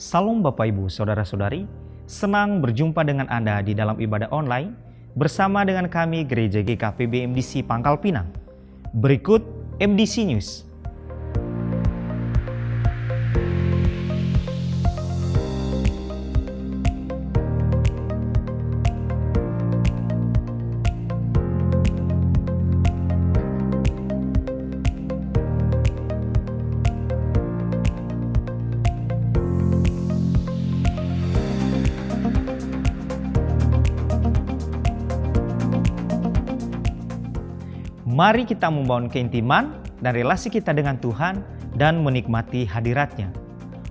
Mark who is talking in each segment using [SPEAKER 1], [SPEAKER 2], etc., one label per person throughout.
[SPEAKER 1] Salam Bapak Ibu, Saudara-saudari, senang berjumpa dengan Anda di dalam ibadah online bersama dengan kami Gereja GKPB MDC Pangkal Pinang. Berikut MDC News. Mari kita membangun keintiman dan relasi kita dengan Tuhan dan menikmati hadirat-Nya.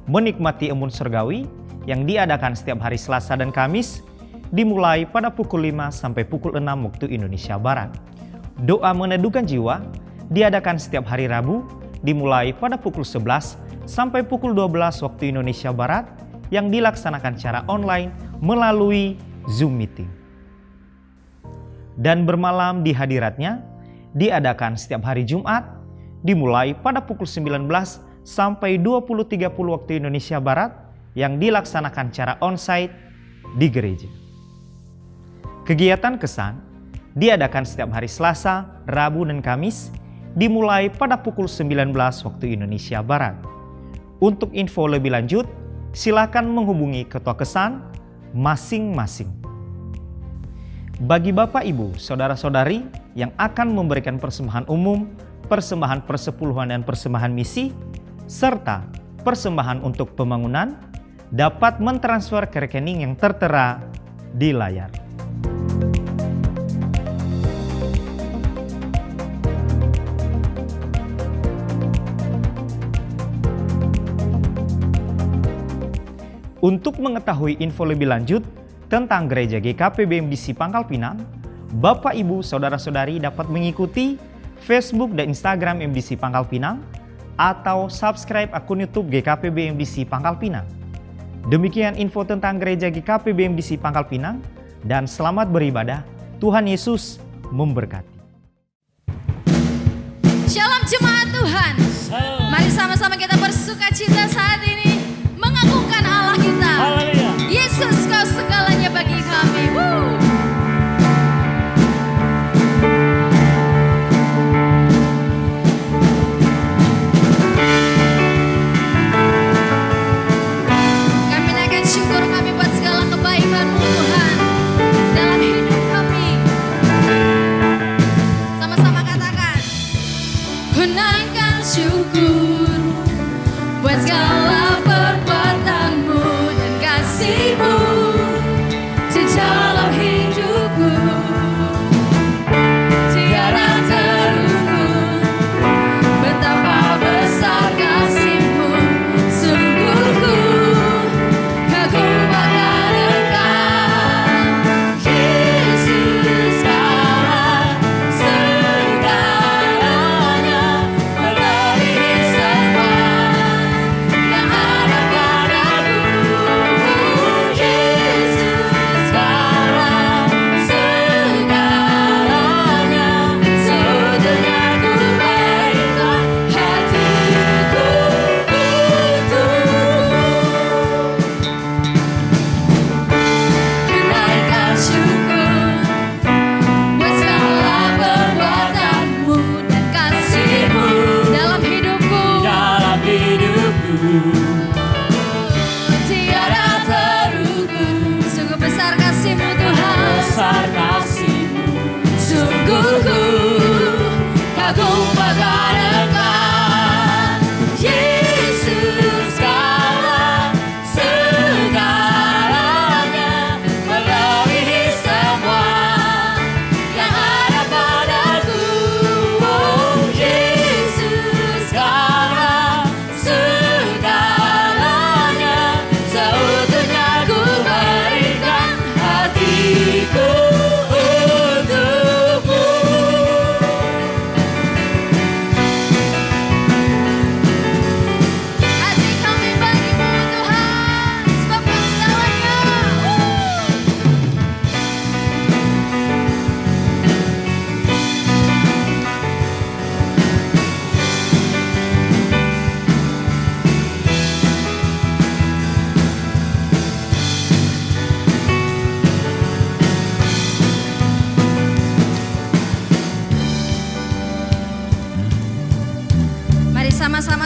[SPEAKER 1] Menikmati embun surgawi yang diadakan setiap hari Selasa dan Kamis dimulai pada pukul 5 sampai pukul 6 waktu Indonesia Barat. Doa meneduhkan jiwa diadakan setiap hari Rabu dimulai pada pukul 11 sampai pukul 12 waktu Indonesia Barat yang dilaksanakan secara online melalui Zoom Meeting. Dan bermalam di hadirat-Nya diadakan setiap hari Jumat dimulai pada pukul 19 sampai 20.30 waktu Indonesia Barat yang dilaksanakan secara onsite di gereja. Kegiatan kesan diadakan setiap hari Selasa, Rabu, dan Kamis dimulai pada pukul 19 waktu Indonesia Barat. Untuk info lebih lanjut, silakan menghubungi ketua kesan masing-masing. Bagi Bapak, Ibu, Saudara-saudari yang akan memberikan persembahan umum, persembahan persepuluhan dan persembahan misi, serta persembahan untuk pembangunan, dapat mentransfer ke rekening yang tertera di layar. Untuk mengetahui info lebih lanjut tentang Gereja GKPB MDC Pangkal Pinang, Bapak, Ibu, Saudara-saudari dapat mengikuti Facebook dan Instagram MDC Pangkal Pinang atau subscribe akun YouTube GKPB MDC Pangkal Pinang. Demikian info tentang Gereja GKPB MDC Pangkal Pinang dan selamat beribadah. Tuhan Yesus memberkati.
[SPEAKER 2] Shalom jemaat Tuhan. Mari sama-sama kita bersukacita saat ini mengagungkan Allah kita.
[SPEAKER 3] Haleluya.
[SPEAKER 2] Yesus, Kau segalanya bagi kami. Kami naikkan syukur kami buat segala kebaikan-Mu Tuhan dalam hidup kami. Sama-sama katakan, ku naikkan syukur buat segala perbuatan-Mu dan kasih.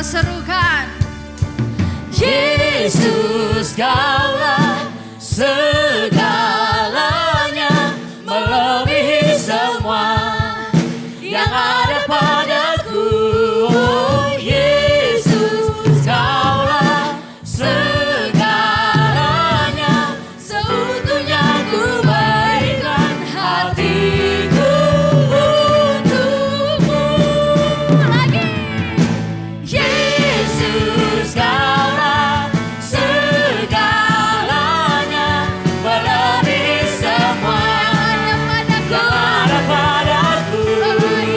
[SPEAKER 2] Sama-sama serukan.
[SPEAKER 3] Yesus kaulah segalanya, melebihi semua yang ada padaku. Oh Yesus kaulah segalanya, seutuhnya ku berikan hatiku untukmu.
[SPEAKER 2] Lagi.
[SPEAKER 3] Yesus kaulah segalanya, melebihi semua yang ada padaku.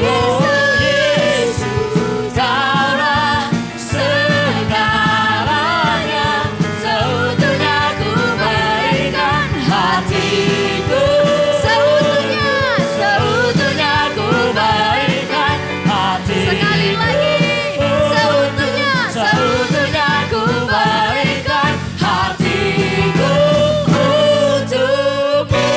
[SPEAKER 3] Oh Yesus kaulah segalanya, seutuhnya ku berikan hatiku. Seutuhnya ku berikan hatiku.
[SPEAKER 2] Sekali lagi.
[SPEAKER 3] Seutuhnya ku berikan hatiku untukmu.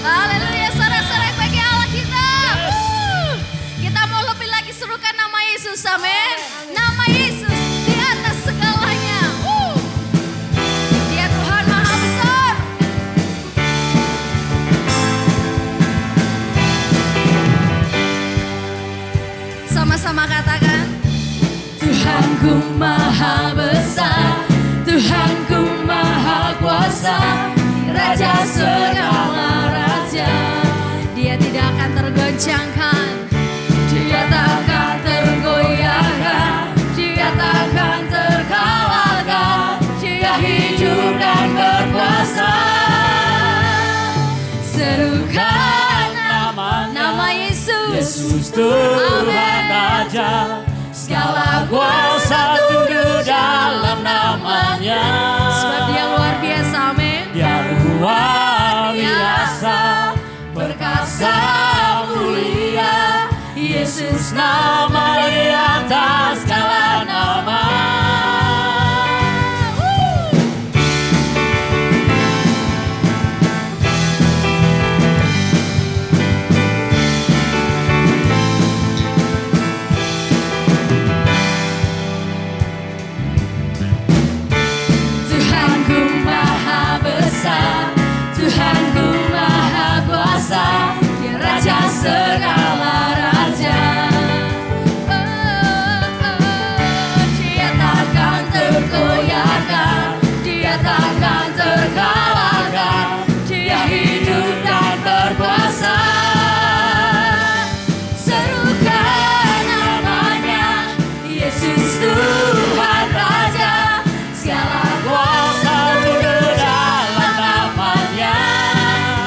[SPEAKER 2] Haleluya, sorak-sorak bagi Allah kita. Kita mau lebih lagi serukan nama Yesus, amin. Nama Yesus di atas segalanya. Dia Tuhan Maha Besar. Sama-sama katakan.
[SPEAKER 3] Tuhanku maha besar, Tuhanku maha kuasa, Raja segala raja.
[SPEAKER 2] Dia tidak akan tergoncangkan.
[SPEAKER 3] Dia takkan tergoyahkan, Dia takkan terkalahkan. Dia hidup dan berkuasa. Serukan
[SPEAKER 2] Nama Yesus.
[SPEAKER 3] Yesus Tuhan Raja, segala kuasa tunduk dalam namanya.
[SPEAKER 2] Sebab dia luar biasa, amin.
[SPEAKER 3] Dia luar biasa, perkasa mulia. Yesus nama di atas segala nama. Tuhanku maha besar, Tuhanku maha kuasa, Dia Raja segala raja. Dia takkan tergoyahkan, Dia takkan terkalahkan. Dia hidup dan berkuasa. Serukan namanya, Yesus Tuhan Raja, segala kuasa tunduk dalam namanya.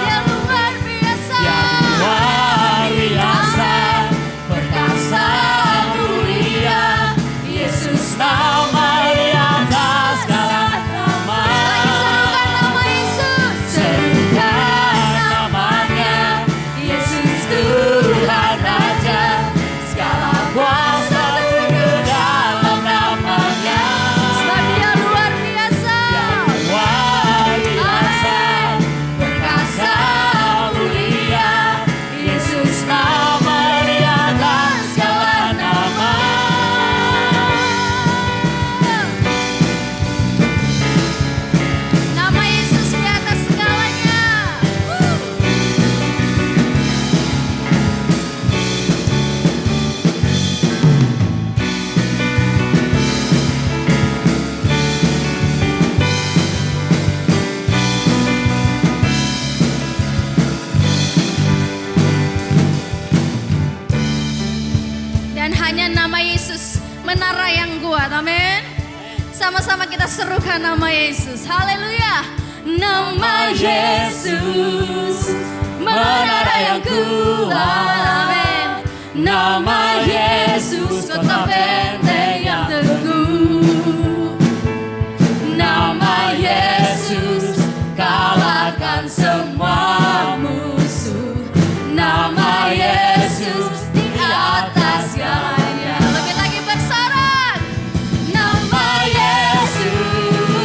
[SPEAKER 2] Dia luar biasa.
[SPEAKER 3] Dia luar biasa, perkasa mulia. Yesus nama di atas segala nama.
[SPEAKER 2] Serukan nama Yesus.
[SPEAKER 3] Serukan namanya, Yesus Tuhan Raja, segala kuasa tunduk dalam namanya.
[SPEAKER 2] Sebab dia luar biasa.
[SPEAKER 3] Luar biasa, perkasa mulia. Yesus nama di atas segala nama.
[SPEAKER 2] Nama Yesus di atas segalanya. Dan hanya nama Yesus menara yang kuat, amin. Sama-sama kita serukan nama Yesus, haleluya. Nama Yesus menara yang kuat, amin. Nama Yesus kota benteng yang teguh.
[SPEAKER 3] Nama Yesus kalahkan semua musuh. Nama Yesus di atas segalanya.
[SPEAKER 2] Lebih lagi bersorak.
[SPEAKER 3] Nama Yesus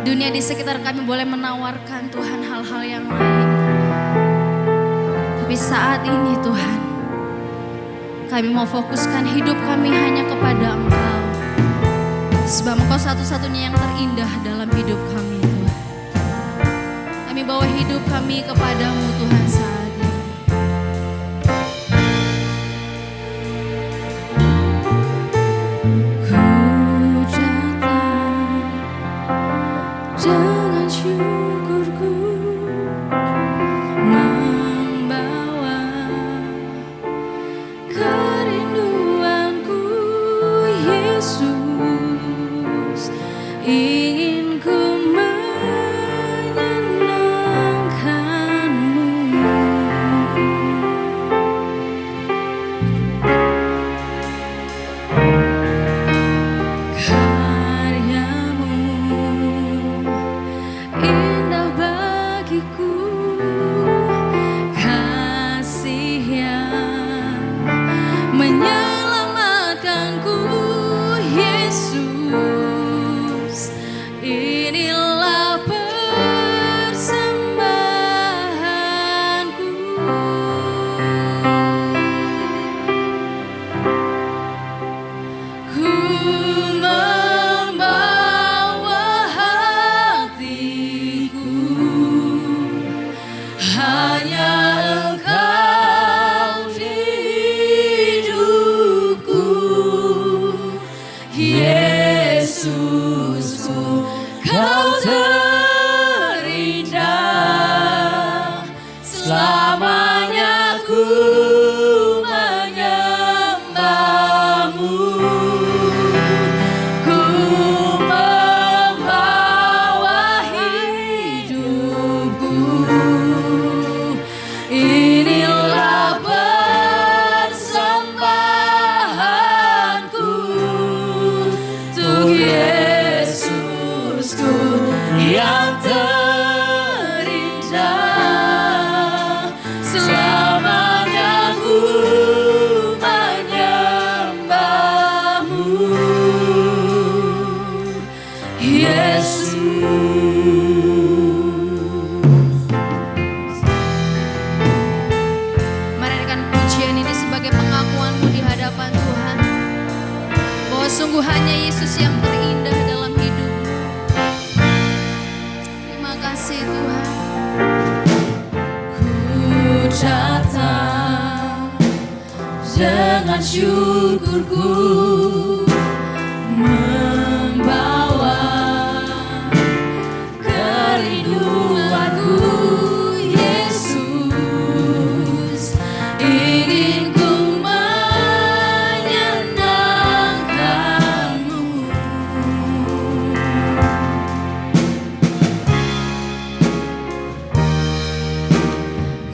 [SPEAKER 2] Dunia di sekitar kami boleh menawarkan Tuhan hal-hal yang lain. Tapi saat ini Tuhan, kami mau fokuskan hidup kami hanya kepada Engkau. Sebab Engkau satu-satunya yang terindah dalam hidup kami Tuhan. Kami bawa hidup kami kepadamu Tuhan saat ini.
[SPEAKER 3] Dengan syukurku membawa kerinduanku Yesus, ingin ku menyenangkanmu. Indah bagiku, kasih yang menyelamatkanku Yesus, inilah persembahanku. Ku membawa hatiku, hanya Engkau di hidupku, Yesusku, Kau terindah, selamanya ku menyembahmu. Ku membawa hidupku, inilah persembahanku untuk Yesusku yang terindah, selamanya ku menyembahmu, Yesus.
[SPEAKER 2] Mereka pujian ini sebagai pengakuanmu di hadapan Tuhan, bahwa sungguh hanya Yesus yang terindah dalam hidupmu. Terima kasih Tuhan.
[SPEAKER 3] Ku datang dengan syukurku membawa kerinduanku Yesus, ingin ku menyenangkanmu.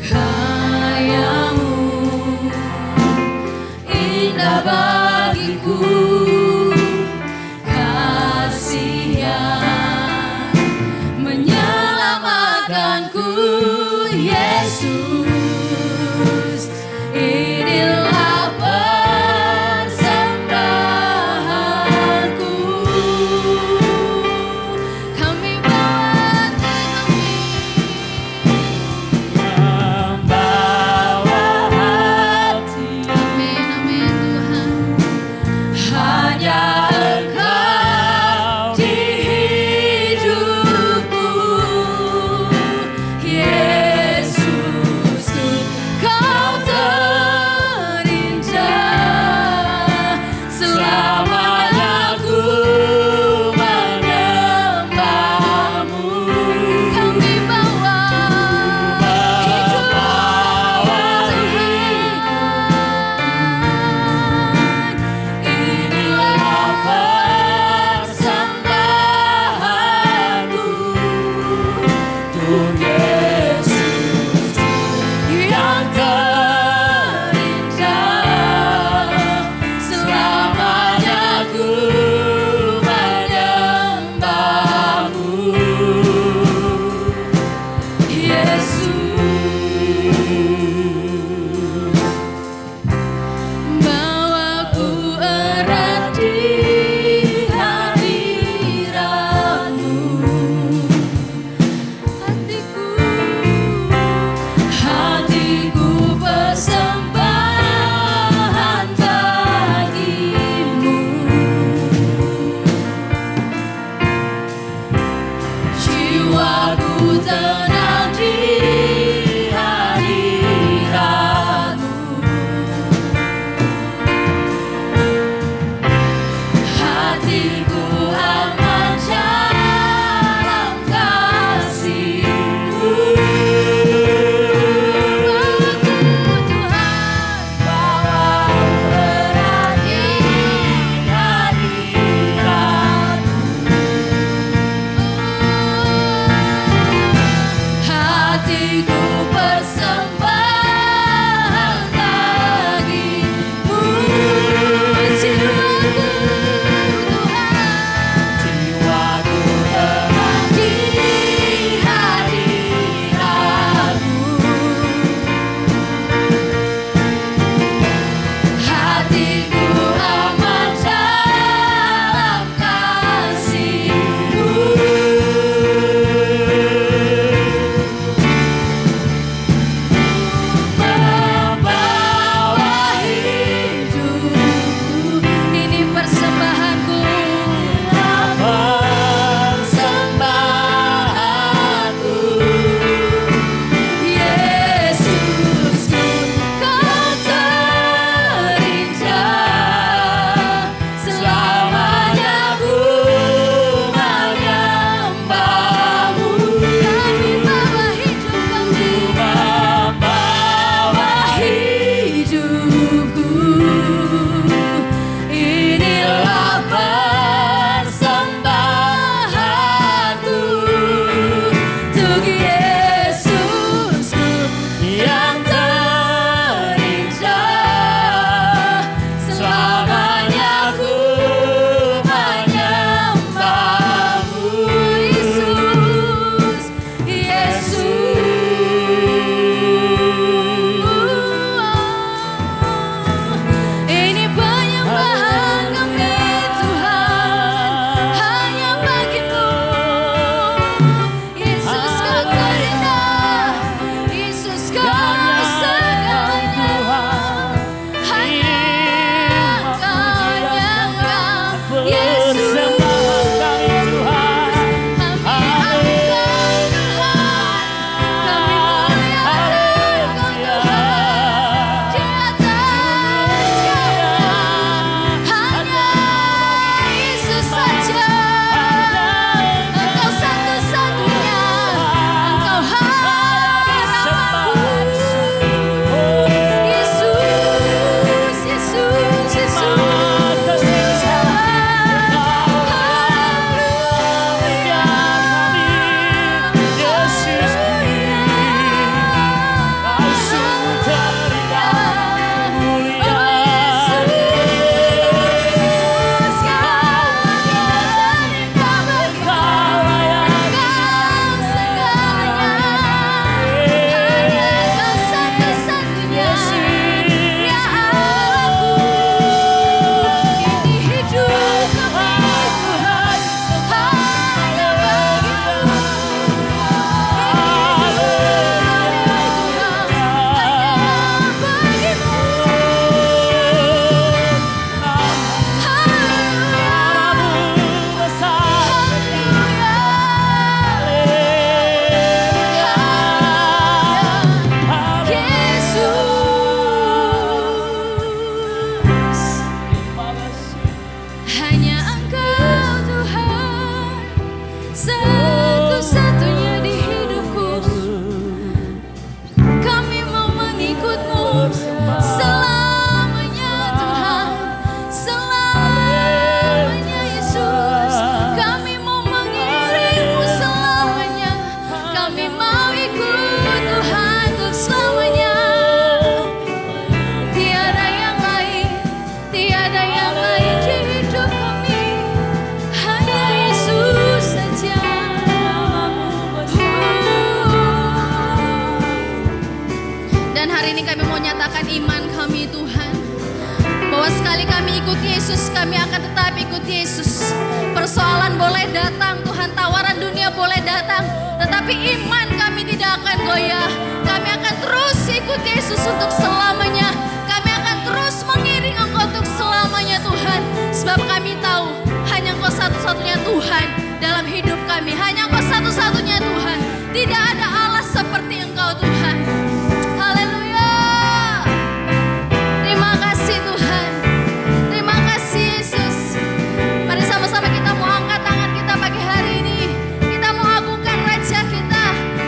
[SPEAKER 3] Karyamu indah bagiku,
[SPEAKER 2] satu-satunya di hidupku. Kami mau mengikut-Mu selamanya Tuhan, selamanya Yesus. Kami mau mengiring-Mu selamanya. Kami mau ikut Tuhan untuk selamanya. Tiada yang lain, tiada yang lain di hidup kami, hanya Yesus saja. Dan hari ini kami mau nyatakan iman kami Tuhan, bahwa sekali kami ikut Yesus, kami akan tetap ikut Yesus. Persoalan boleh datang Tuhan, tawaran dunia boleh datang, tetapi iman kami tidak akan goyah. Kami akan terus ikut Yesus untuk selamanya. Kami akan terus mengiring Engkau untuk selamanya Tuhan. Sebab kami tahu hanya Engkau satu-satunya Tuhan dalam hidup kami. Hanya Engkau satu-satunya Tuhan. Tidak ada Allah seperti Engkau Tuhan. Haleluya. Terima kasih Tuhan. Terima kasih Yesus. Mari sama-sama kita mau angkat tangan kita pagi hari ini. Kita mau agungkan Raja kita.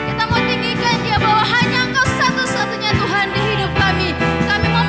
[SPEAKER 2] Kita mau tinggikan Dia bahwa hanya Engkau satu-satunya Tuhan di hidup kami. Kami mau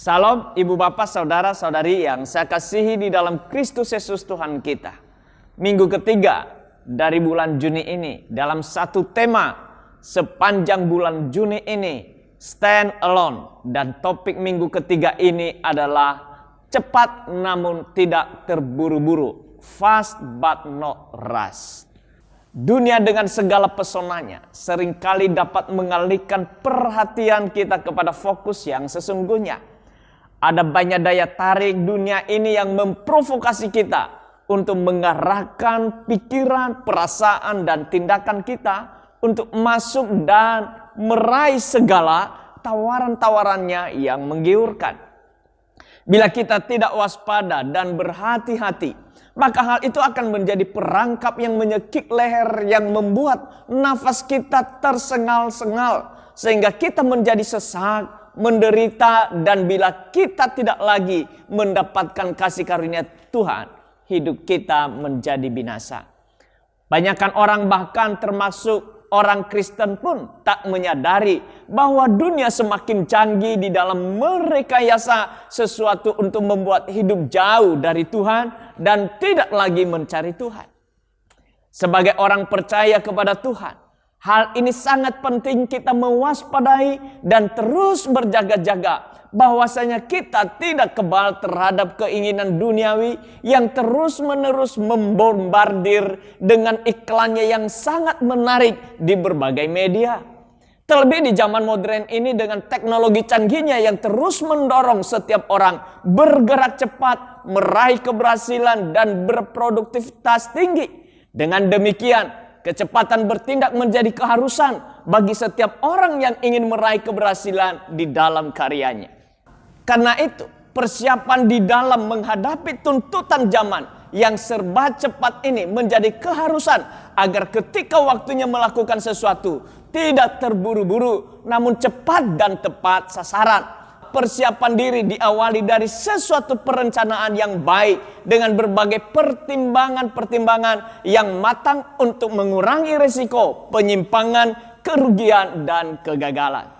[SPEAKER 4] Salam ibu bapak saudara saudari yang saya kasihi di dalam Kristus Yesus Tuhan kita. Minggu ketiga dari bulan Juni ini dalam satu tema sepanjang bulan Juni ini, Stand Alone. Dan topik minggu ketiga ini adalah cepat namun tidak terburu-buru, fast but not rush. Dunia dengan segala pesonanya seringkali dapat mengalihkan perhatian kita kepada fokus yang sesungguhnya. Ada banyak daya tarik dunia ini yang memprovokasi kita untuk mengarahkan pikiran, perasaan, dan tindakan kita untuk masuk dan meraih segala tawaran-tawarannya yang menggiurkan. Bila kita tidak waspada dan berhati-hati, maka hal itu akan menjadi perangkap yang menyekik leher yang membuat nafas kita tersengal-sengal sehingga kita menjadi sesak, menderita, dan bila kita tidak lagi mendapatkan kasih karunia Tuhan, hidup kita menjadi binasa. Banyakkan orang bahkan termasuk orang Kristen pun tak menyadari bahwa dunia semakin canggih di dalam merekayasa sesuatu untuk membuat hidup jauh dari Tuhan dan tidak lagi mencari Tuhan. Sebagai orang percaya kepada Tuhan, hal ini sangat penting kita mewaspadai dan terus berjaga-jaga bahwasanya kita tidak kebal terhadap keinginan duniawi yang terus-menerus membombardir dengan iklannya yang sangat menarik di berbagai media. Terlebih di zaman modern ini dengan teknologi canggihnya yang terus mendorong setiap orang bergerak cepat, meraih keberhasilan dan berproduktivitas tinggi. Dengan demikian, kecepatan bertindak menjadi keharusan bagi setiap orang yang ingin meraih keberhasilan di dalam karyanya. Karena itu, persiapan di dalam menghadapi tuntutan zaman yang serba cepat ini menjadi keharusan agar ketika waktunya melakukan sesuatu tidak terburu-buru namun cepat dan tepat sasaran. Persiapan diri diawali dari sesuatu perencanaan yang baik dengan berbagai pertimbangan-pertimbangan yang matang untuk mengurangi risiko, penyimpangan, kerugian, dan kegagalan.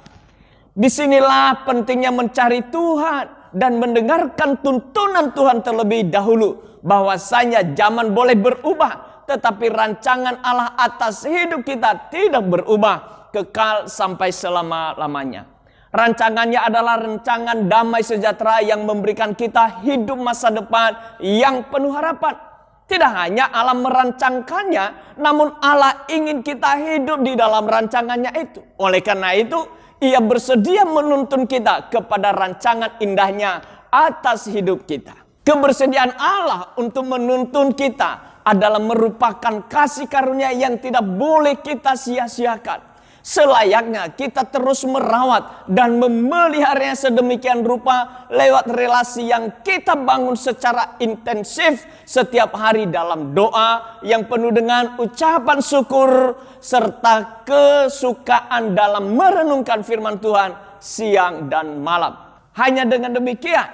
[SPEAKER 4] Disinilah pentingnya mencari Tuhan dan mendengarkan tuntunan Tuhan terlebih dahulu. Bahwasanya zaman boleh berubah, tetapi rancangan Allah atas hidup kita tidak berubah, kekal sampai selama-lamanya. Rancangannya adalah rancangan damai sejahtera yang memberikan kita hidup masa depan yang penuh harapan. Tidak hanya Allah merancangkannya, namun Allah ingin kita hidup di dalam rancangannya itu. Oleh karena itu, Ia bersedia menuntun kita kepada rancangan indahnya atas hidup kita. Kebersediaan Allah untuk menuntun kita adalah merupakan kasih karunia yang tidak boleh kita sia-siakan. Selayaknya kita terus merawat dan memeliharanya sedemikian rupa lewat relasi yang kita bangun secara intensif setiap hari dalam doa yang penuh dengan ucapan syukur serta kesukaan dalam merenungkan firman Tuhan siang dan malam. Hanya dengan demikian,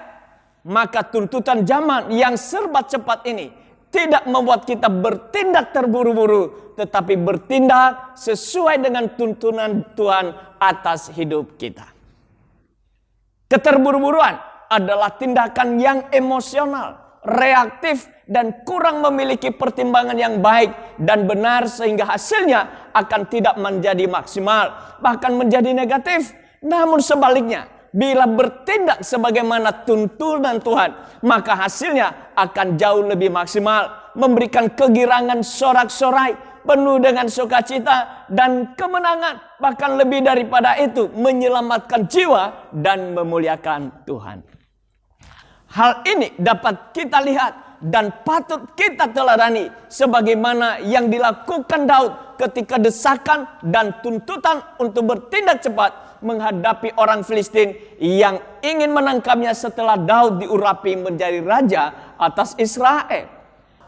[SPEAKER 4] maka tuntutan zaman yang serba cepat ini tidak membuat kita bertindak terburu-buru, tetapi bertindak sesuai dengan tuntunan Tuhan atas hidup kita. Keterburu-buruan adalah tindakan yang emosional, reaktif, dan kurang memiliki pertimbangan yang baik dan benar sehingga hasilnya akan tidak menjadi maksimal, bahkan menjadi negatif. Namun sebaliknya, bila bertindak sebagaimana tuntunan Tuhan, maka hasilnya akan jauh lebih maksimal, memberikan kegirangan sorak-sorai, penuh dengan sukacita dan kemenangan. Bahkan lebih daripada itu, menyelamatkan jiwa dan memuliakan Tuhan. Hal ini dapat kita lihat dan patut kita teladani sebagaimana yang dilakukan Daud ketika desakan dan tuntutan untuk bertindak cepat menghadapi orang Filistin yang ingin menangkapnya setelah Daud diurapi menjadi raja atas Israel.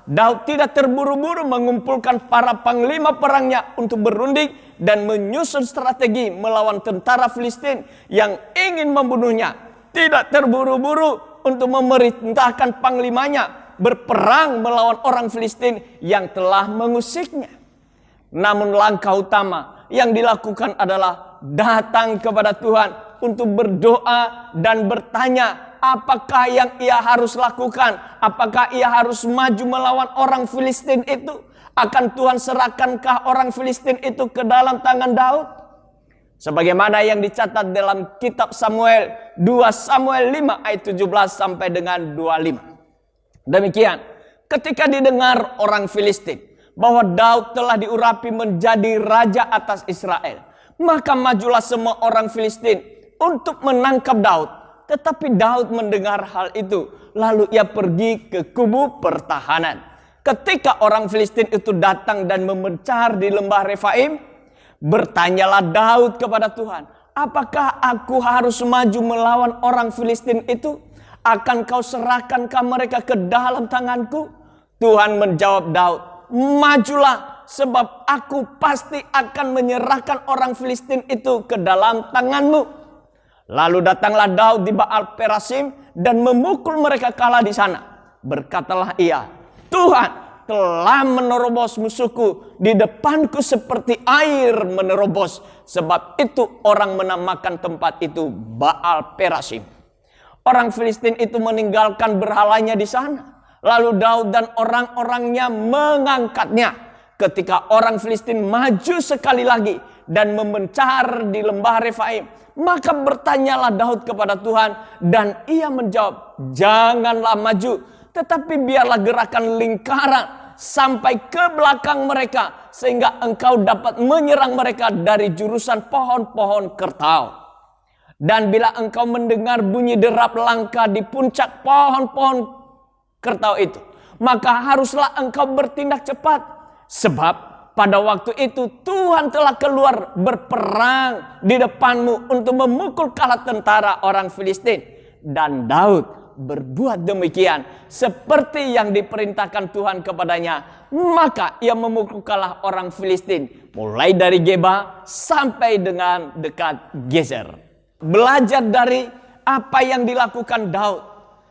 [SPEAKER 4] Daud tidak terburu-buru mengumpulkan para panglima perangnya untuk berunding dan menyusun strategi melawan tentara Filistin yang ingin membunuhnya. Tidak terburu-buru untuk memerintahkan panglimanya berperang melawan orang Filistin yang telah mengusiknya. Namun langkah utama yang dilakukan adalah datang kepada Tuhan untuk berdoa dan bertanya apakah yang ia harus lakukan. Apakah ia harus maju melawan orang Filistin itu? Akan Tuhan serahkankah orang Filistin itu ke dalam tangan Daud? Sebagaimana yang dicatat dalam kitab Samuel, 2 Samuel 5 ayat 17 sampai dengan 25. Demikian, ketika didengar orang Filistin bahwa Daud telah diurapi menjadi raja atas Israel, maka majulah semua orang Filistin untuk menangkap Daud. Tetapi Daud mendengar hal itu, lalu ia pergi ke kubu pertahanan. Ketika orang Filistin itu datang dan memencar di lembah Refaim, bertanyalah Daud kepada Tuhan, apakah aku harus maju melawan orang Filistin itu? Akan kau serahkankah mereka ke dalam tanganku? Tuhan menjawab Daud, majulah, sebab aku pasti akan menyerahkan orang Filistin itu ke dalam tanganmu. Lalu datanglah Daud di Baal Perasim dan memukul mereka kalah di sana. Berkatalah ia, Tuhan telah menerobos musuhku di depanku seperti air menerobos. Sebab itu orang menamakan tempat itu Baal Perasim. Orang Filistin itu meninggalkan berhalanya di sana. Lalu Daud dan orang-orangnya mengangkatnya. Ketika orang Filistin maju sekali lagi dan memencar di lembah Refaim, maka bertanyalah Daud kepada Tuhan, dan ia menjawab, janganlah maju, tetapi biarlah gerakan lingkaran sampai ke belakang mereka, sehingga engkau dapat menyerang mereka dari jurusan pohon-pohon kertau. Dan bila engkau mendengar bunyi derap langkah di puncak pohon-pohon kertau itu, maka haruslah engkau bertindak cepat. Sebab pada waktu itu Tuhan telah keluar berperang di depanmu untuk memukul kalah tentara orang Filistin. Dan Daud berbuat demikian seperti yang diperintahkan Tuhan kepadanya. Maka ia memukul kalah orang Filistin mulai dari Geba sampai dengan dekat Gezer. Belajar dari apa yang dilakukan Daud,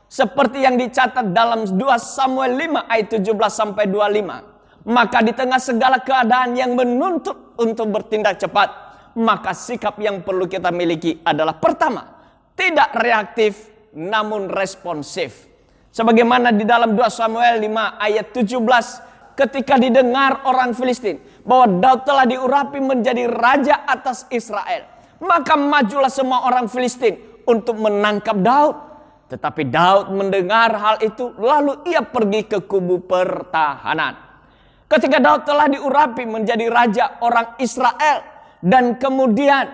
[SPEAKER 4] seperti yang dicatat dalam 2 Samuel 5 ayat 17 sampai 25. Maka di tengah segala keadaan yang menuntut untuk bertindak cepat, maka sikap yang perlu kita miliki adalah pertama, tidak reaktif namun responsif. Sebagaimana di dalam 2 Samuel 5 ayat 17, ketika didengar orang Filistin bahwa Daud telah diurapi menjadi raja atas Israel, maka majulah semua orang Filistin untuk menangkap Daud. Tetapi Daud mendengar hal itu, lalu ia pergi ke kubu pertahanan. Ketika Daud telah diurapi menjadi raja orang Israel dan kemudian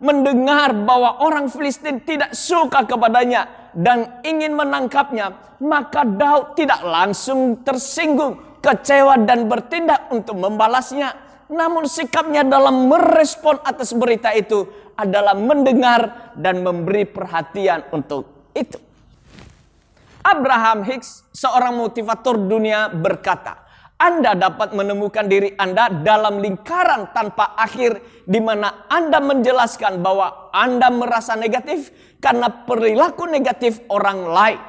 [SPEAKER 4] mendengar bahwa orang Filistin tidak suka kepadanya dan ingin menangkapnya, maka Daud tidak langsung tersinggung, kecewa dan bertindak untuk membalasnya. Namun sikapnya dalam merespon atas berita itu adalah mendengar dan memberi perhatian untuk itu. Abraham Hicks, seorang motivator dunia, berkata, Anda dapat menemukan diri Anda dalam lingkaran tanpa akhir, di mana Anda menjelaskan bahwa Anda merasa negatif karena perilaku negatif orang lain.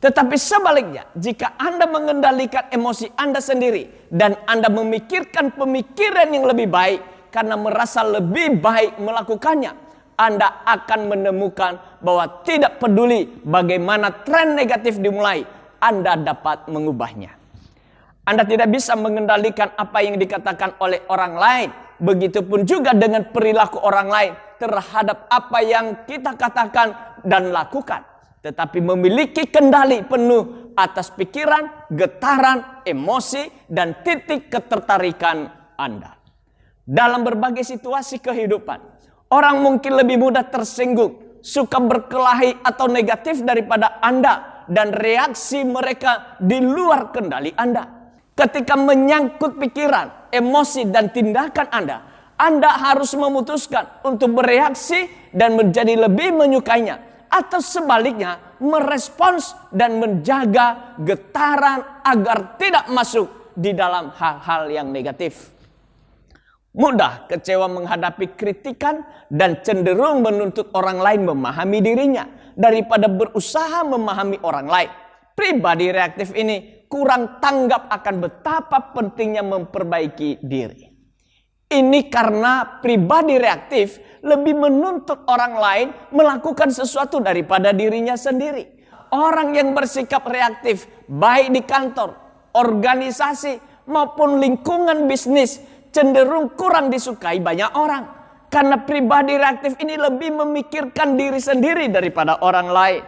[SPEAKER 4] Tetapi sebaliknya, jika Anda mengendalikan emosi Anda sendiri dan Anda memikirkan pemikiran yang lebih baik karena merasa lebih baik melakukannya, Anda akan menemukan bahwa tidak peduli bagaimana tren negatif dimulai, Anda dapat mengubahnya. Anda tidak bisa mengendalikan apa yang dikatakan oleh orang lain. Begitupun juga dengan perilaku orang lain terhadap apa yang kita katakan dan lakukan. Tetapi memiliki kendali penuh atas pikiran, getaran, emosi, dan titik ketertarikan Anda. Dalam berbagai situasi kehidupan, orang mungkin lebih mudah tersinggung, suka berkelahi atau negatif daripada Anda, dan reaksi mereka di luar kendali Anda. Ketika menyangkut pikiran, emosi, dan tindakan Anda harus memutuskan untuk bereaksi dan menjadi lebih menyukainya, atau sebaliknya merespons dan menjaga getaran agar tidak masuk di dalam hal-hal yang negatif. Mudah kecewa menghadapi kritikan dan cenderung menuntut orang lain memahami dirinya daripada berusaha memahami orang lain. Pribadi reaktif ini kurang tanggap akan betapa pentingnya memperbaiki diri. Ini karena pribadi reaktif lebih menuntut orang lain melakukan sesuatu daripada dirinya sendiri. Orang yang bersikap reaktif, baik di kantor, organisasi, maupun lingkungan bisnis, cenderung kurang disukai banyak orang. Karena pribadi reaktif ini lebih memikirkan diri sendiri daripada orang lain.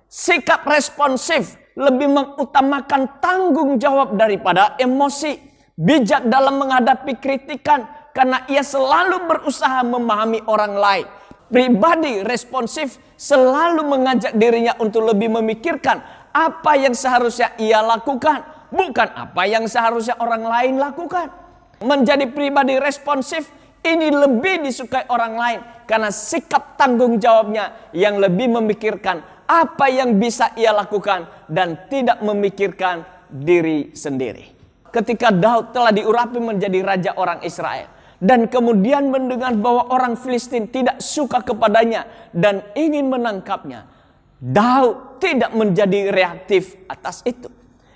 [SPEAKER 4] Sikap responsif lebih mengutamakan tanggung jawab daripada emosi. Bijak dalam menghadapi kritikan karena ia selalu berusaha memahami orang lain. Pribadi responsif selalu mengajak dirinya untuk lebih memikirkan apa yang seharusnya ia lakukan, bukan apa yang seharusnya orang lain lakukan. Menjadi pribadi responsif ini lebih disukai orang lain karena sikap tanggung jawabnya yang lebih memikirkan apa yang bisa ia lakukan dan tidak memikirkan diri sendiri. Ketika Daud telah diurapi menjadi raja orang Israel dan kemudian mendengar bahwa orang Filistin tidak suka kepadanya dan ingin menangkapnya, Daud tidak menjadi reaktif atas itu.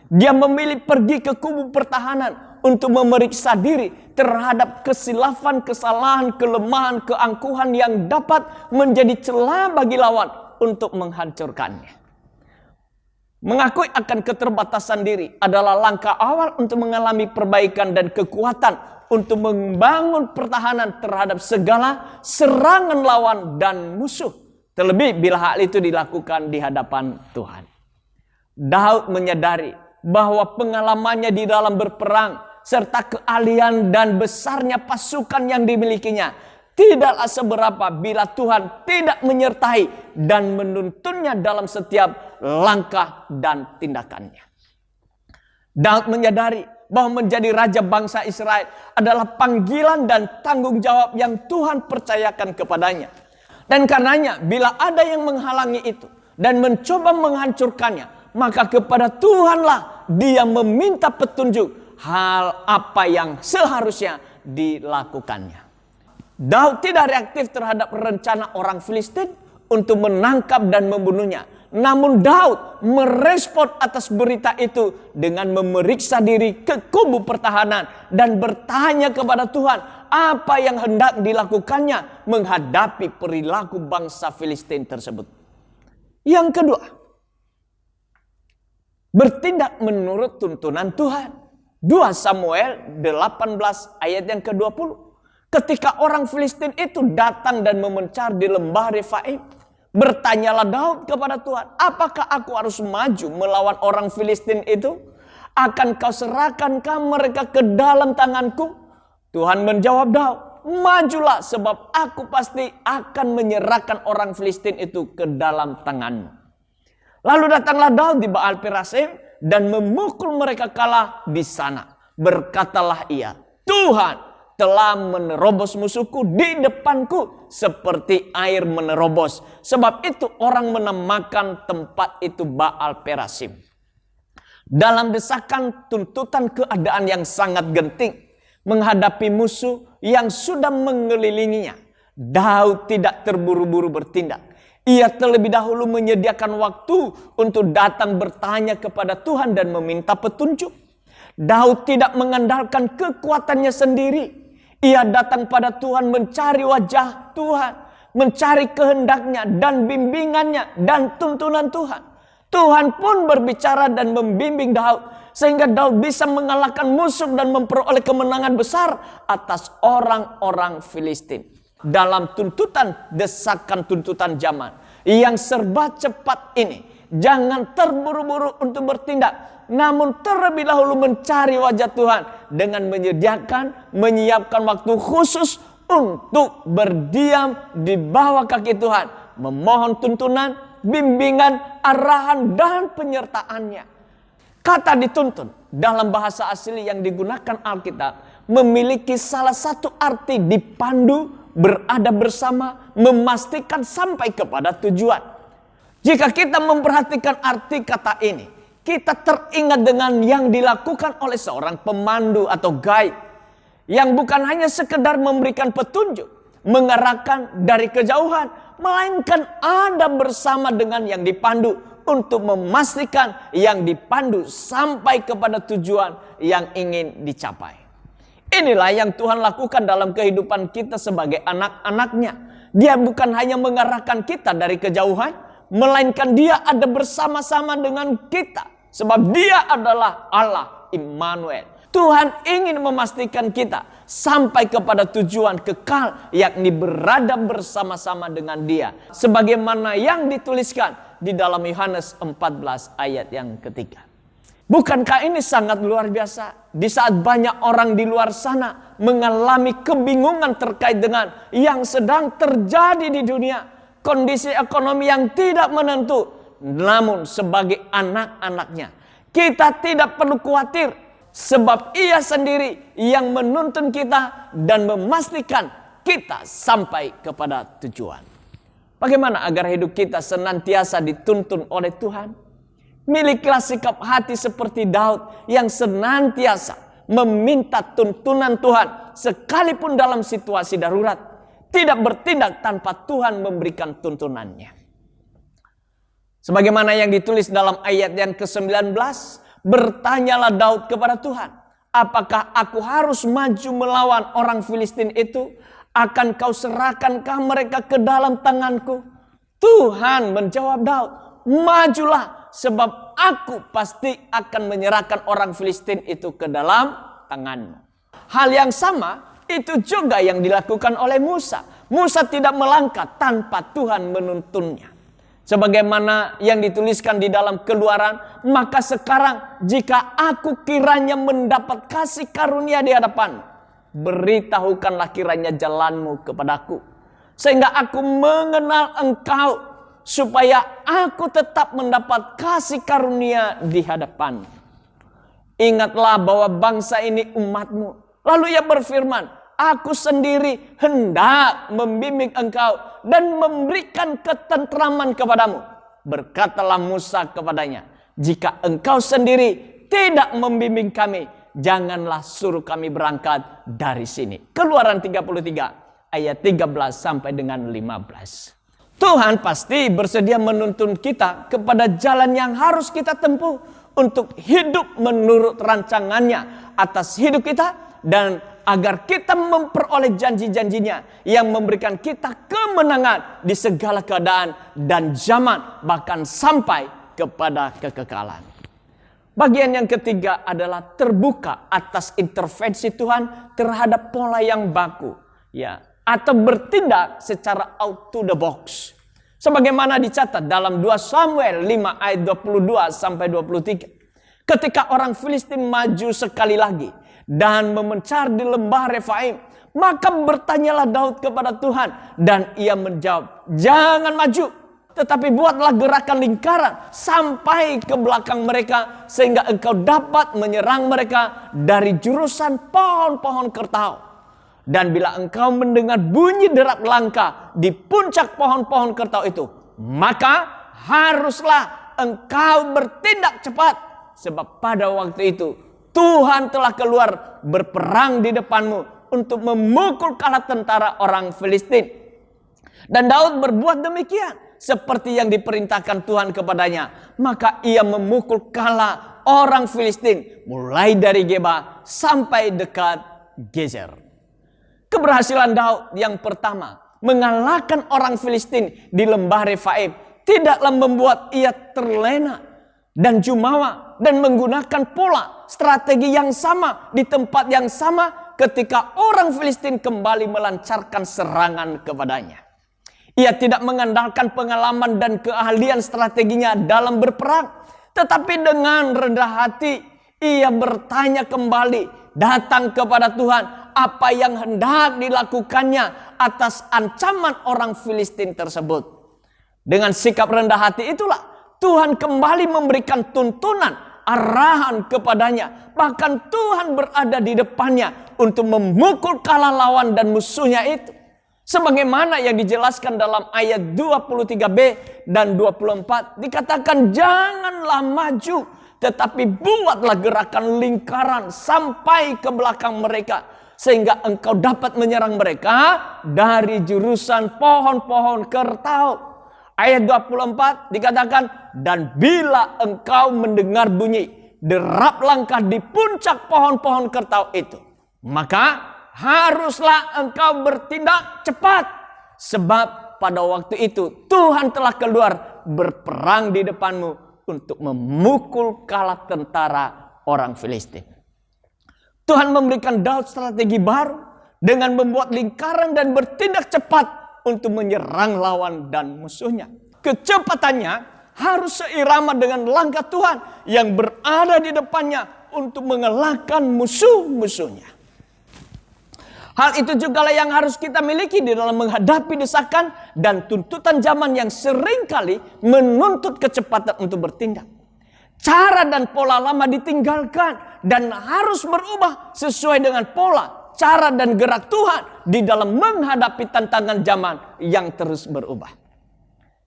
[SPEAKER 4] Dia memilih pergi ke kubu pertahanan untuk memeriksa diri terhadap kesilapan, kesalahan, kelemahan, keangkuhan yang dapat menjadi celah bagi lawan untuk menghancurkannya. Mengakui akan keterbatasan diri adalah langkah awal untuk mengalami perbaikan dan kekuatan untuk membangun pertahanan terhadap segala serangan lawan dan musuh. Terlebih bila hal itu dilakukan di hadapan Tuhan. Daud menyadari bahwa pengalamannya di dalam berperang serta keahlian dan besarnya pasukan yang dimilikinya tidaklah seberapa bila Tuhan tidak menyertai dan menuntunnya dalam setiap langkah dan tindakannya. Daud menyadari bahwa menjadi raja bangsa Israel adalah panggilan dan tanggung jawab yang Tuhan percayakan kepadanya. Dan karenanya bila ada yang menghalangi itu dan mencoba menghancurkannya, maka kepada Tuhanlah dia meminta petunjuk hal apa yang seharusnya dilakukannya. Daud tidak reaktif terhadap rencana orang Filistin untuk menangkap dan membunuhnya. Namun Daud merespon atas berita itu dengan memeriksa diri ke kubu pertahanan dan bertanya kepada Tuhan apa yang hendak dilakukannya menghadapi perilaku bangsa Filistin tersebut. Yang kedua, bertindak menurut tuntunan Tuhan. 2 Samuel 18 ayat yang ke-20. Ketika orang Filistin itu datang dan memencar di lembah Refaim, bertanyalah Daud kepada Tuhan, apakah aku harus maju melawan orang Filistin itu? Akan kau serahkankah mereka ke dalam tanganku? Tuhan menjawab Daud, majulah sebab aku pasti akan menyerahkan orang Filistin itu ke dalam tanganmu. Lalu datanglah Daud di Baal Perasim dan memukul mereka kalah di sana. Berkatalah ia, Tuhan telah menerobos musuhku di depanku seperti air menerobos. Sebab itu orang menamakan tempat itu Baal Perasim. Dalam desakan tuntutan keadaan yang sangat genting menghadapi musuh yang sudah mengelilinginya, Daud tidak terburu-buru bertindak. Ia terlebih dahulu menyediakan waktu untuk datang bertanya kepada Tuhan dan meminta petunjuk. Daud tidak mengandalkan kekuatannya sendiri. Ia datang pada Tuhan mencari wajah Tuhan, mencari kehendaknya dan bimbingannya dan tuntunan Tuhan. Tuhan pun berbicara dan membimbing Daud sehingga Daud bisa mengalahkan musuh dan memperoleh kemenangan besar atas orang-orang Filistin. Dalam desakan tuntutan zaman yang serba cepat ini, jangan terburu-buru untuk bertindak. Namun terlebih dahulu mencari wajah Tuhan dengan menyiapkan waktu khusus untuk berdiam di bawah kaki Tuhan. Memohon tuntunan, bimbingan, arahan, dan penyertaannya. Kata dituntun dalam bahasa asli yang digunakan Alkitab memiliki salah satu arti dipandu, berada bersama, memastikan sampai kepada tujuan. Jika kita memperhatikan arti kata ini, kita teringat dengan yang dilakukan oleh seorang pemandu atau guide yang bukan hanya sekedar memberikan petunjuk, mengarahkan dari kejauhan, melainkan ada bersama dengan yang dipandu untuk memastikan yang dipandu sampai kepada tujuan yang ingin dicapai. Inilah yang Tuhan lakukan dalam kehidupan kita sebagai anak-anaknya. Dia bukan hanya mengarahkan kita dari kejauhan, melainkan dia ada bersama-sama dengan kita. Sebab dia adalah Allah Immanuel. Tuhan ingin memastikan kita sampai kepada tujuan kekal, yakni berada bersama-sama dengan dia. Sebagaimana yang dituliskan di dalam Yohanes 14 ayat yang ketiga. Bukankah ini sangat luar biasa? Di saat banyak orang di luar sana mengalami kebingungan terkait dengan yang sedang terjadi di dunia. Kondisi ekonomi yang tidak menentu. Namun sebagai anak-anaknya, kita tidak perlu khawatir. Sebab ia sendiri yang menuntun kita dan memastikan kita sampai kepada tujuan. Bagaimana agar hidup kita senantiasa dituntun oleh Tuhan? Milikilah sikap hati seperti Daud yang senantiasa meminta tuntunan Tuhan sekalipun dalam situasi darurat. Tidak bertindak tanpa Tuhan memberikan tuntunannya. Sebagaimana yang ditulis dalam ayat yang ke-19, bertanyalah Daud kepada Tuhan, apakah aku harus maju melawan orang Filistin itu? Akan kau serahkankah mereka ke dalam tanganku? Tuhan menjawab Daud, majulah, sebab aku pasti akan menyerahkan orang Filistin itu ke dalam tanganmu. Hal yang sama itu juga yang dilakukan oleh Musa. Musa tidak melangkah tanpa Tuhan menuntunnya. Sebagaimana yang dituliskan di dalam Keluaran, maka sekarang jika aku kiranya mendapat kasih karunia di hadapanmu, beritahukanlah kiranya jalanmu kepadaku, sehingga aku mengenal engkau, supaya aku tetap mendapat kasih karunia di hadapan. Ingatlah bahwa bangsa ini umatmu. Lalu ia berfirman, aku sendiri hendak membimbing engkau dan memberikan ketentraman kepadamu. Berkatalah Musa kepadanya, jika engkau sendiri tidak membimbing kami, janganlah suruh kami berangkat dari sini. Keluaran 33 ayat 13 sampai dengan 15. Tuhan pasti bersedia menuntun kita kepada jalan yang harus kita tempuh untuk hidup menurut rancangannya atas hidup kita, dan agar kita memperoleh janji-janjinya yang memberikan kita kemenangan di segala keadaan dan zaman, bahkan sampai kepada kekekalan. Bagian yang ketiga adalah terbuka atas intervensi Tuhan terhadap pola yang baku, ya, atau bertindak secara out to the box. Sebagaimana dicatat dalam 2 Samuel 5 ayat 22 sampai 23. Ketika orang Filistin maju sekali lagi dan memencar di lembah Refaim, maka bertanyalah Daud kepada Tuhan, dan ia menjawab, jangan maju, tetapi buatlah gerakan lingkaran sampai ke belakang mereka, sehingga engkau dapat menyerang mereka dari jurusan pohon-pohon kertau. Dan bila engkau mendengar bunyi derap langkah di puncak pohon-pohon kertau itu, maka haruslah engkau bertindak cepat. Sebab pada waktu itu Tuhan telah keluar berperang di depanmu untuk memukul kalah tentara orang Filistin. Dan Daud berbuat demikian seperti yang diperintahkan Tuhan kepadanya. Maka ia memukul kalah orang Filistin mulai dari Geba sampai dekat Gezer. Keberhasilan Daud yang pertama mengalahkan orang Filistin di lembah Refaim tidaklah membuat ia terlena dan jumawa dan menggunakan pola strategi yang sama di tempat yang sama ketika orang Filistin kembali melancarkan serangan kepadanya. Ia tidak mengandalkan pengalaman dan keahlian strateginya dalam berperang, tetapi dengan rendah hati ia bertanya kembali, datang kepada Tuhan, apa yang hendak dilakukannya atas ancaman orang Filistin tersebut. Dengan sikap rendah hati itulah Tuhan kembali memberikan tuntunan, arahan kepadanya. Bahkan Tuhan berada di depannya untuk memukul kalah lawan dan musuhnya itu. Sebagaimana yang dijelaskan dalam ayat 23b dan 24, dikatakan janganlah maju, tetapi buatlah gerakan lingkaran sampai ke belakang mereka, sehingga engkau dapat menyerang mereka dari jurusan pohon-pohon kertau. Ayat 24 dikatakan, dan bila engkau mendengar bunyi derap langkah di puncak pohon-pohon kertau itu, maka haruslah engkau bertindak cepat. Sebab pada waktu itu Tuhan telah keluar berperang di depanmu untuk memukul kala tentara orang Filistin. Tuhan memberikan Daud strategi baru dengan membuat lingkaran dan bertindak cepat untuk menyerang lawan dan musuhnya. Kecepatannya harus seirama dengan langkah Tuhan yang berada di depannya untuk mengalahkan musuh-musuhnya. Hal itu juga yang harus kita miliki di dalam menghadapi desakan dan tuntutan zaman yang seringkali menuntut kecepatan untuk bertindak. Cara dan pola lama ditinggalkan dan harus berubah sesuai dengan pola, cara dan gerak Tuhan di dalam menghadapi tantangan zaman yang terus berubah.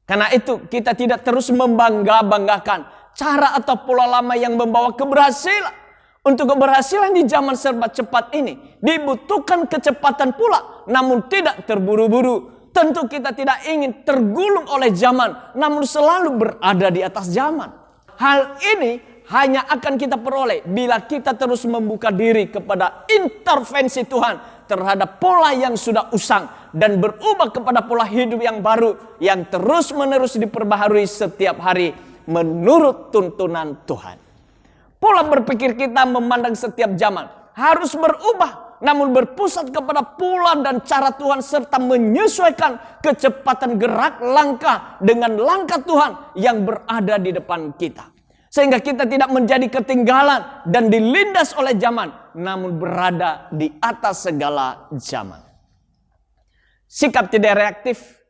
[SPEAKER 4] Karena itu kita tidak terus membangga-banggakan cara atau pola lama yang membawa keberhasilan. Untuk keberhasilan di zaman serba cepat ini dibutuhkan kecepatan pula, namun tidak terburu-buru. Tentu kita tidak ingin tergulung oleh zaman, namun selalu berada di atas zaman. Hal ini hanya akan kita peroleh bila kita terus membuka diri kepada intervensi Tuhan terhadap pola yang sudah usang dan berubah kepada pola hidup yang baru yang terus-menerus diperbaharui setiap hari menurut tuntunan Tuhan. Pola berpikir kita memandang setiap zaman harus berubah, namun berpusat kepada pola dan cara Tuhan serta menyesuaikan kecepatan gerak langkah dengan langkah Tuhan yang berada di depan kita. Sehingga kita tidak menjadi ketinggalan dan dilindas oleh zaman, namun berada di atas segala zaman. Sikap tidak reaktif,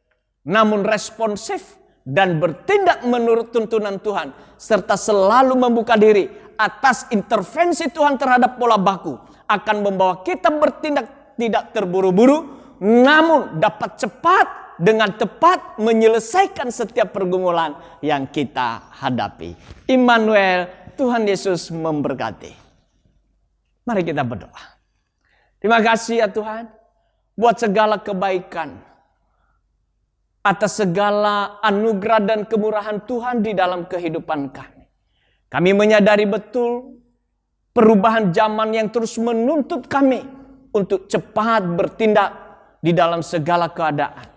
[SPEAKER 4] namun responsif dan bertindak menurut tuntunan Tuhan serta selalu membuka diri atas intervensi Tuhan terhadap pola baku akan membawa kita bertindak tidak terburu-buru, namun dapat cepat dengan tepat menyelesaikan setiap pergumulan yang kita hadapi. Immanuel, Tuhan Yesus memberkati. Mari kita berdoa. Terima kasih ya Tuhan buat segala kebaikan, atas segala anugerah dan kemurahan Tuhan di dalam kehidupan kami. Kami menyadari betul perubahan zaman yang terus menuntut kami untuk cepat bertindak di dalam segala keadaan.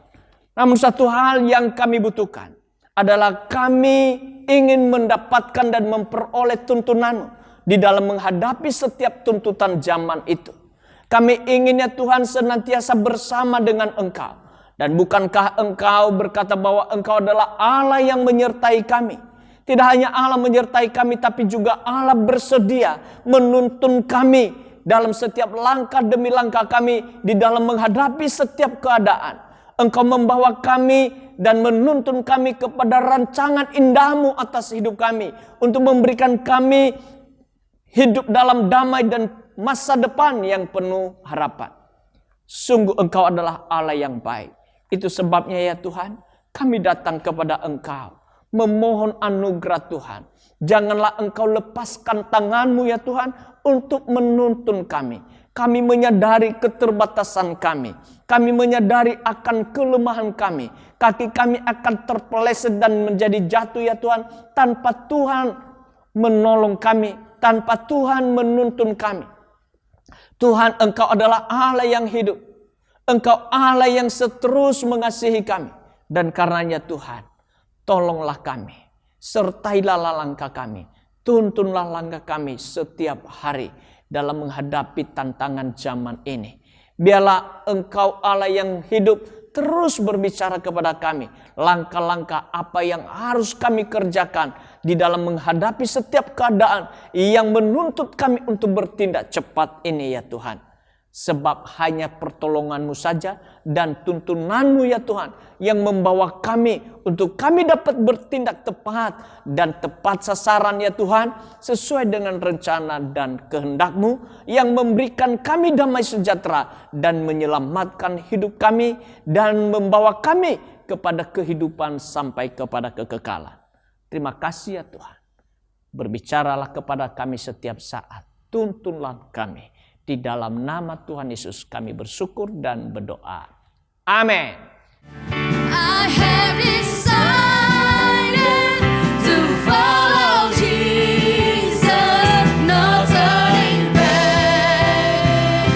[SPEAKER 4] Namun satu hal yang kami butuhkan adalah kami ingin mendapatkan dan memperoleh tuntunan-Mu di dalam menghadapi setiap tuntutan zaman itu. Kami ingin ya Tuhan senantiasa bersama dengan Engkau. Dan bukankah Engkau berkata bahwa Engkau adalah Allah yang menyertai kami? Tidak hanya Allah menyertai kami, tapi juga Allah bersedia menuntun kami dalam setiap langkah demi langkah kami di dalam menghadapi setiap keadaan. Engkau membawa kami dan menuntun kami kepada rancangan indah-Mu atas hidup kami. Untuk memberikan kami hidup dalam damai dan masa depan yang penuh harapan. Sungguh Engkau adalah Allah yang baik. Itu sebabnya ya Tuhan, kami datang kepada Engkau memohon anugerah Tuhan. Janganlah Engkau lepaskan tangan-Mu ya Tuhan untuk menuntun kami. Kami menyadari keterbatasan kami. Kami menyadari akan kelemahan kami. Kaki kami akan terpeleset dan menjadi jatuh ya Tuhan. Tanpa Tuhan menolong kami. Tanpa Tuhan menuntun kami. Tuhan, Engkau adalah Allah yang hidup. Engkau Allah yang seterus mengasihi kami. Dan karenanya Tuhan, tolonglah kami, sertailah langkah kami, tuntunlah langkah kami setiap hari dalam menghadapi tantangan zaman ini. Biarlah Engkau Allah yang hidup terus berbicara kepada kami langkah-langkah apa yang harus kami kerjakan di dalam menghadapi setiap keadaan yang menuntut kami untuk bertindak cepat ini ya Tuhan. Sebab hanya pertolongan-Mu saja dan tuntunan-Mu ya Tuhan yang membawa kami untuk kami dapat bertindak tepat dan tepat sasaran ya Tuhan. Sesuai dengan rencana dan kehendak-Mu yang memberikan kami damai sejahtera dan menyelamatkan hidup kami dan membawa kami kepada kehidupan sampai kepada kekekalan. Terima kasih ya Tuhan. Berbicaralah kepada kami setiap saat. Tuntunlah kami. Di dalam nama Tuhan Yesus kami bersyukur dan berdoa. Amin.
[SPEAKER 3] I have decided to follow Jesus, no turning back.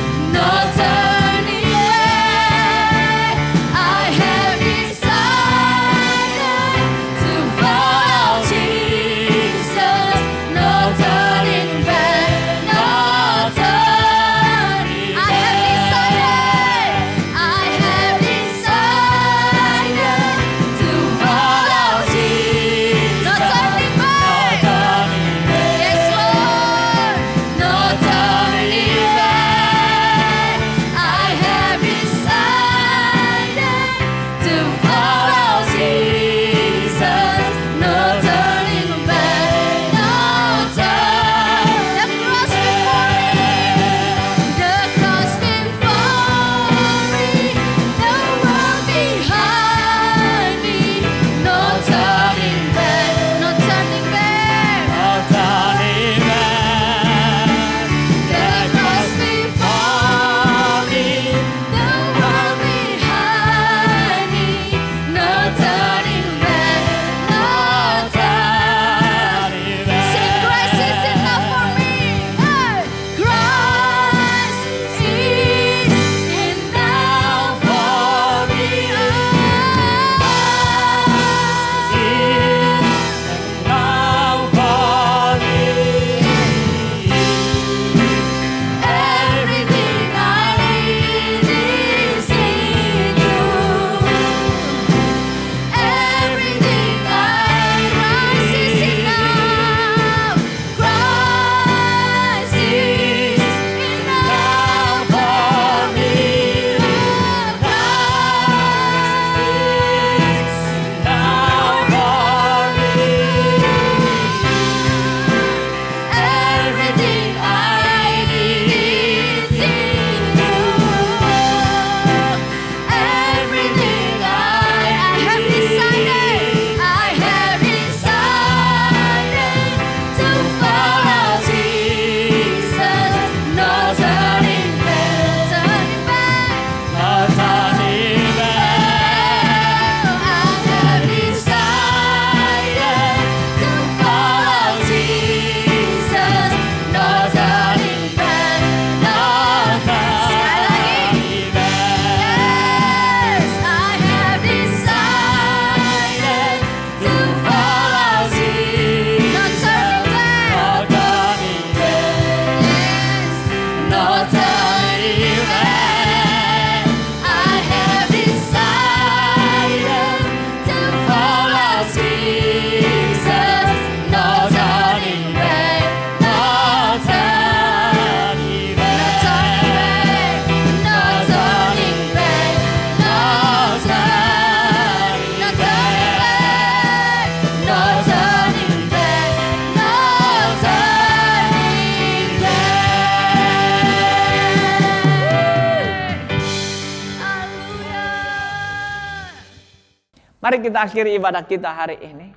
[SPEAKER 4] Mari kita akhiri ibadah kita hari ini.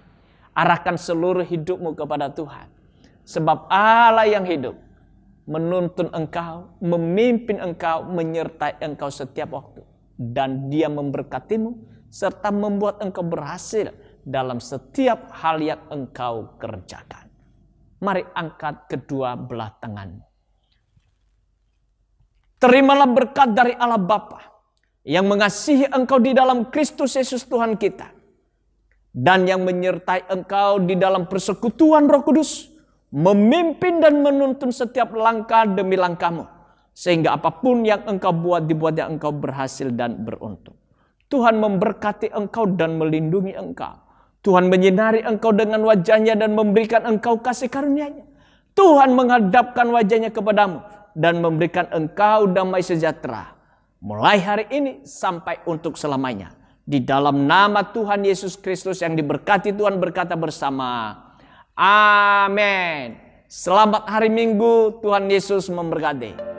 [SPEAKER 4] Arahkan seluruh hidupmu kepada Tuhan. Sebab Allah yang hidup menuntun engkau, memimpin engkau, menyertai engkau setiap waktu. Dan Dia memberkatimu serta membuat engkau berhasil dalam setiap hal yang engkau kerjakan. Mari angkat kedua belah tanganmu. Terimalah berkat dari Allah Bapa yang mengasihi engkau di dalam Kristus Yesus Tuhan kita, dan yang menyertai engkau di dalam persekutuan Roh Kudus, memimpin dan menuntun setiap langkah demi langkahmu, sehingga apapun yang engkau buat dibuatnya engkau berhasil dan beruntung. Tuhan memberkati engkau dan melindungi engkau. Tuhan menyinari engkau dengan wajahnya dan memberikan engkau kasih karunia-Nya. Tuhan menghadapkan wajahnya kepadamu dan memberikan engkau damai sejahtera mulai hari ini sampai untuk selamanya. Di dalam nama Tuhan Yesus Kristus yang diberkati, Tuhan berkata bersama, amin. Selamat hari Minggu, Tuhan Yesus memberkati.